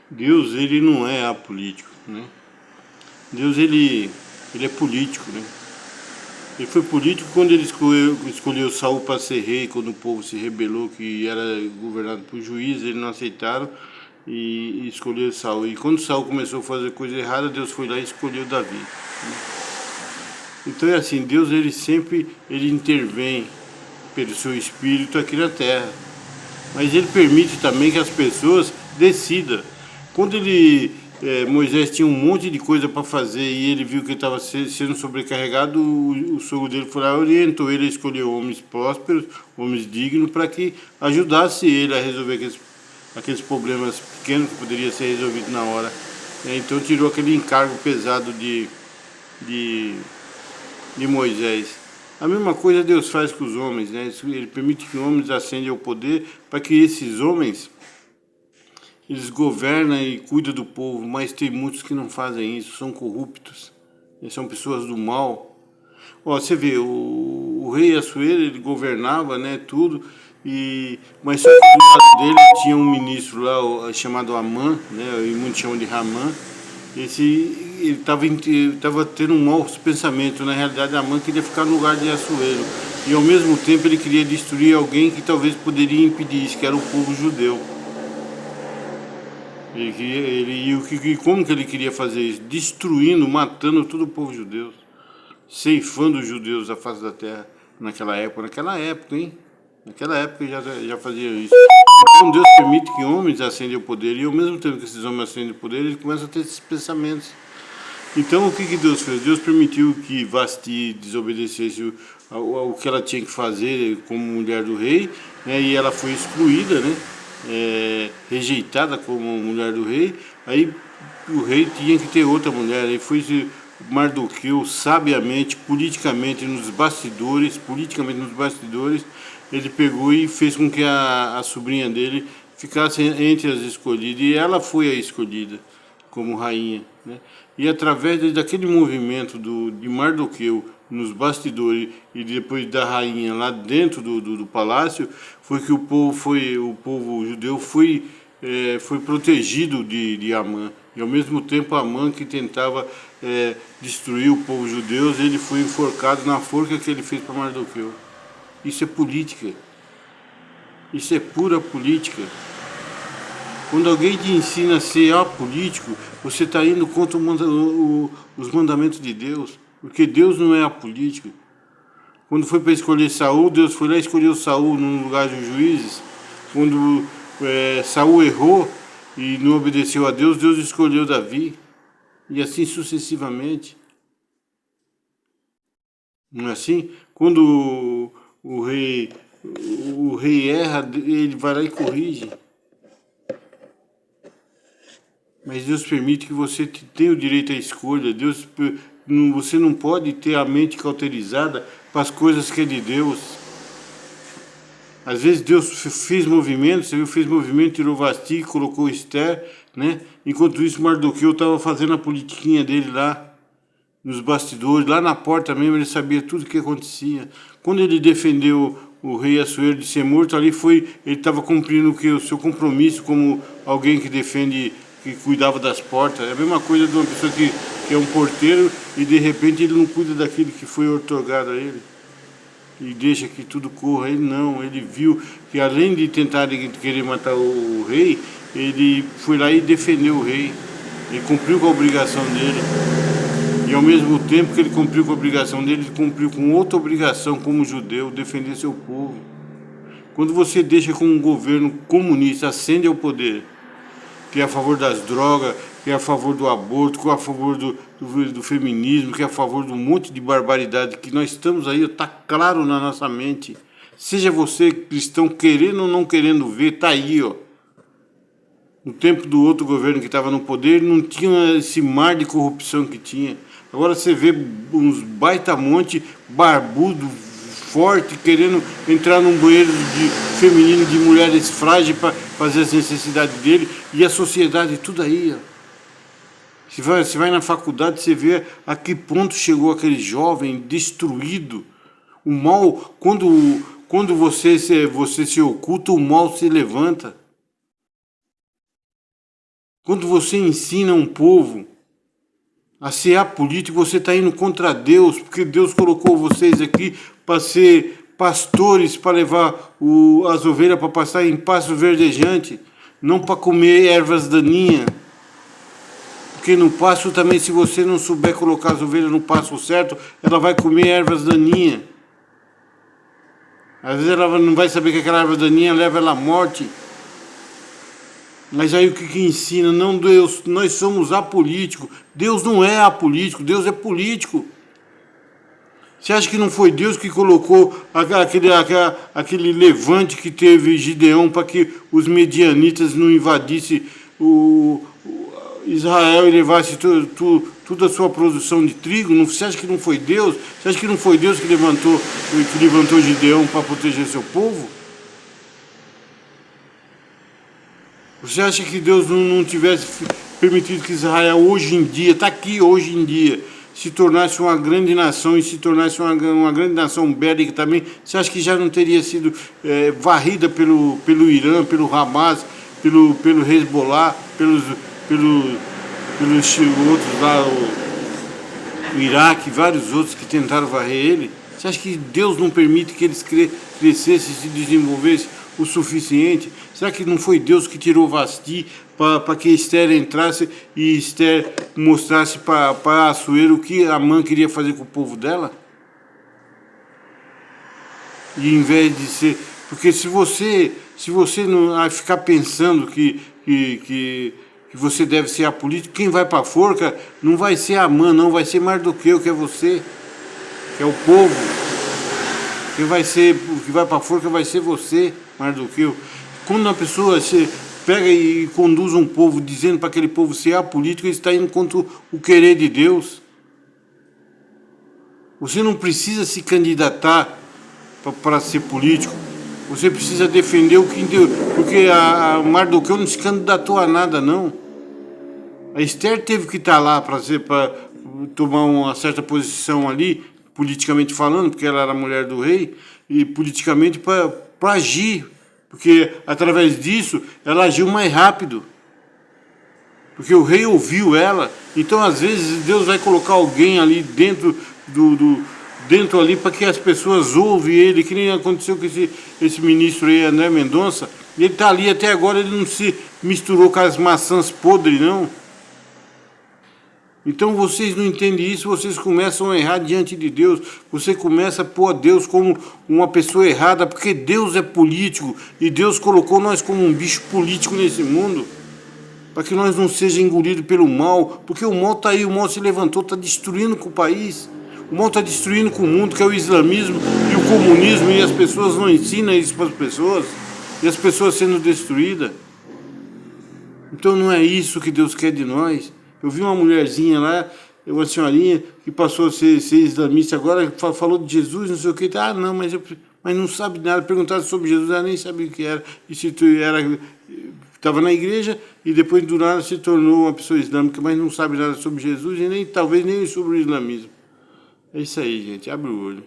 Deus, ele não é apolítico, né? Deus, ele é político, né? Ele foi político quando ele escolheu Saul para ser rei, quando o povo se rebelou, que era governado por juízes, eles não aceitaram e escolheu Saul. E quando Saul começou a fazer coisa errada, Deus foi lá e escolheu Davi. Então é assim, Deus ele sempre ele intervém pelo seu espírito aqui na terra. Mas ele permite também que as pessoas decidam. Quando Moisés tinha um monte de coisa para fazer e ele viu que estava sendo sobrecarregado, o sogro dele foi lá e orientou ele a escolher homens prósperos, homens dignos, para que ajudasse ele a resolver aqueles problemas pequenos que poderiam ser resolvidos na hora. Então tirou aquele encargo pesado de, de Moisés. A mesma coisa Deus faz com os homens, né? Ele permite que homens ascendam ao poder para que esses homens eles governam e cuidam do povo, mas tem muitos que não fazem isso, são corruptos, são pessoas do mal. Ó, você vê, o rei Assuero, ele governava, né, tudo, mas só que do lado dele tinha um ministro lá chamado Amã, né, e muitos chamam de Ramã. Ele estava tendo um mau pensamento. Na realidade, Amã queria ficar no lugar de Assuero. E ao mesmo tempo ele queria destruir alguém que talvez poderia impedir isso, que era o povo judeu. Como que ele queria fazer isso? Destruindo, matando todo o povo judeu. Ceifando os judeus da face da terra naquela época. Hein? Naquela época já fazia isso. Então Deus permite que homens ascendem ao poder, e ao mesmo tempo que esses homens ascendem ao poder, eles começam a ter esses pensamentos. Então o que Deus fez? Deus permitiu que Vasti desobedecesse o que ela tinha que fazer como mulher do rei, né? E ela foi excluída, né? Rejeitada como mulher do rei. Aí o rei tinha que ter outra mulher. Aí foi Mardoqueu, sabiamente, politicamente nos bastidores, ele pegou e fez com que a sobrinha dele ficasse entre as escolhidas, e ela foi a escolhida como rainha, né? E através daquele movimento de Mardoqueu nos bastidores e depois da rainha lá dentro do palácio, foi que o povo judeu foi protegido de Amã. E ao mesmo tempo Amã, que tentava destruir o povo judeu, ele foi enforcado na forca que ele fez para Mardoqueu. Isso é política. Isso é pura política. Quando alguém te ensina a ser apolítico, você está indo contra os mandamentos de Deus. Porque Deus não é apolítico. Quando foi para escolher Saul, Deus foi lá e escolheu Saul no lugar dos juízes. Quando Saul errou e não obedeceu a Deus, Deus escolheu Davi. E assim sucessivamente. Não é assim? Quando o rei erra, ele vai lá e corrige. Mas Deus permite que você tenha o direito à escolha. Você não pode ter a mente cauterizada para as coisas que é de Deus. Às vezes Deus fez movimento, você viu, fez movimento, tirou Vasti, colocou Esther, né? Enquanto isso, Mardoqueu estava fazendo a politiquinha dele lá, nos bastidores, lá na porta mesmo, ele sabia tudo o que acontecia. Quando ele defendeu o rei Assuero de ser morto, ele estava cumprindo o seu compromisso como alguém que defende, que cuidava das portas. É a mesma coisa de uma pessoa que é um porteiro e de repente ele não cuida daquilo que foi otorgado a ele e deixa que tudo corra. Ele não, ele viu que além de tentar querer matar o rei, ele foi lá e defendeu o rei. Ele cumpriu com a obrigação dele. E ao mesmo tempo que ele cumpriu com a obrigação dele, ele cumpriu com outra obrigação como judeu, defender seu povo. Quando você deixa com um governo comunista ascende ao poder, que é a favor das drogas, que é a favor do aborto, que é a favor do feminismo, que é a favor de um monte de barbaridade que nós estamos aí, está claro na nossa mente. Seja você cristão querendo ou não querendo ver, está aí, ó. No tempo do outro governo que estava no poder, não tinha esse mar de corrupção que tinha. Agora você vê uns baita monte barbudo, forte, querendo entrar num banheiro feminino de mulheres frágeis para fazer as necessidades dele, e a sociedade tudo aí, ó. Você vai na faculdade, você vê a que ponto chegou aquele jovem destruído. O mal, quando você se oculta, o mal se levanta. Quando você ensina um povo a ser apolítico, você está indo contra Deus, porque Deus colocou vocês aqui para ser pastores, para levar as ovelhas para passar em pasto verdejante, não para comer ervas daninhas. Porque no pasto também, se você não souber colocar as ovelhas no pasto certo, ela vai comer ervas daninhas. Às vezes ela não vai saber que aquela erva daninha leva ela à morte. Mas aí o que ensina? Não, Deus, nós somos apolíticos. Deus não é apolítico, Deus é político. Você acha que não foi Deus que colocou aquele levante que teve Gideão para que os medianitas não invadissem Israel e levasse toda a sua produção de trigo? Você acha que não foi Deus? Você acha que não foi Deus que levantou Gideão para proteger seu povo? Você acha que Deus não tivesse permitido que Israel hoje em dia, está aqui hoje em dia, se tornasse uma grande nação e se tornasse uma grande nação bélica também? Você acha que já não teria sido varrida pelo Irã, pelo Hamas, pelo Hezbollah, pelos outros lá, o Iraque, vários outros que tentaram varrer ele? Você acha que Deus não permite que eles crescessem e se desenvolvessem o suficiente? Será que não foi Deus que tirou Vasti para que Esther entrasse e Esther mostrasse para Assuero o que Amã queria fazer com o povo dela? E em vez de ser... Porque se você não ficar pensando que você deve ser apolítico, quem vai para a forca não vai ser Amã, não, vai ser Mardoqueu, que é você, que é o povo. Quem vai para a forca vai ser você, Mardoqueu. Quando uma pessoa pega e conduz um povo dizendo para aquele povo ser apolítico, ele está indo contra o querer de Deus. Você não precisa se candidatar para ser político. Você precisa defender o que Deus... Porque a Mardoqueu não se candidatou a nada, não. A Esther teve que estar lá para tomar uma certa posição ali, politicamente falando, porque ela era a mulher do rei, e politicamente para agir. Porque através disso ela agiu mais rápido. Porque o rei ouviu ela. Então às vezes Deus vai colocar alguém ali dentro ali para que as pessoas ouvem ele, que nem aconteceu com esse ministro aí, André Mendonça. Ele está ali até agora, ele não se misturou com as maçãs podres, não. Então vocês não entendem isso, vocês começam a errar diante de Deus. Você começa a pôr Deus como uma pessoa errada, porque Deus é político e Deus colocou nós como um bicho político nesse mundo, para que nós não sejamos engolidos pelo mal, porque o mal está aí, o mal se levantou, está destruindo com o país, o mal está destruindo com o mundo, que é o islamismo e o comunismo, e as pessoas não ensinam isso para as pessoas, e as pessoas sendo destruídas. Então não é isso que Deus quer de nós. Eu vi uma mulherzinha lá, uma senhorinha, que passou a ser islamista agora, falou de Jesus, não sei o que. Ah, não, mas não sabe nada. Perguntaram sobre Jesus, ela nem sabia o que era. E se estava na igreja e depois do nada se tornou uma pessoa islâmica, mas não sabe nada sobre Jesus e talvez nem sobre o islamismo. É isso aí, gente. Abre o olho.